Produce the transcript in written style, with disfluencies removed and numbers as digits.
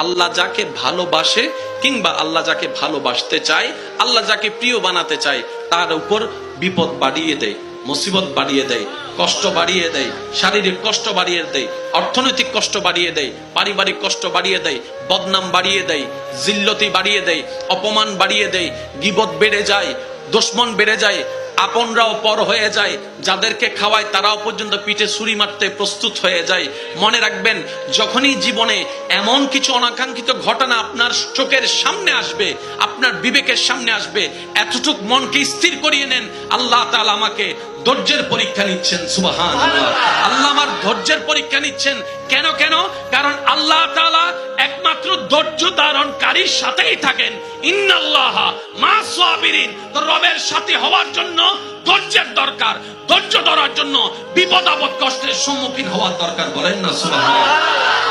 আল্লাহ যাকে ভালোবাসে কিংবা আল্লাহ যাকে ভালোবাসতে চায়, আল্লাহ যাকে প্রিয় বানাতে চায়, তার উপর বিপদ বাড়িয়ে দেয়, মুসিবত বাড়িয়ে দেয়, কষ্ট বাড়িয়ে দেয়, শারীরিক কষ্ট বাড়িয়ে দেয়, অর্থনৈতিক কষ্ট বাড়িয়ে দেয়, পারিবারিক কষ্ট বাড়িয়ে দেয়, বদনাম বাড়িয়ে দেয়, জিল্লতি বাড়িয়ে দেয়, অপমান বাড়িয়ে দেয়, গীবত বেড়ে যায়, দুশমন বেড়ে যায়, আপনরাও পর হয়ে যায়, যাদেরকে খাওয়ায় তারাও পর্যন্ত পিঠে ছুরি মারতে প্রস্তুত হয়ে যায়। মনে রাখবেন, যখনই জীবনে এমন কিছু অনাকাঙ্ক্ষিত ঘটনা আপনার চোখের সামনে আসবে, আপনার বিবেকের সামনে আসবে, এতটুক মনকে স্থির করিয়ে নেন, আল্লাহ তাআলা আমাকে ধৈর্যের পরীক্ষা নিচ্ছেন। সুবহানাল্লাহ, আল্লাহ আমার ধৈর্যের পরীক্ষা নিচ্ছেন। কেন? কারণ আল্লাহ তাআলা একমাত্র ধৈর্য ধারণকারীর সাথেই থাকেন। ইন্নাল্লাহা মা'আস সাবিরিন। তো রবের সাথে হওয়ার জন্য ধৈর্যের দরকার, ধৈর্য ধরার জন্য বিপদ আপদ কষ্টের সম্মুখীন হওয়ার দরকার। বলেন না সুবহানাল্লাহ।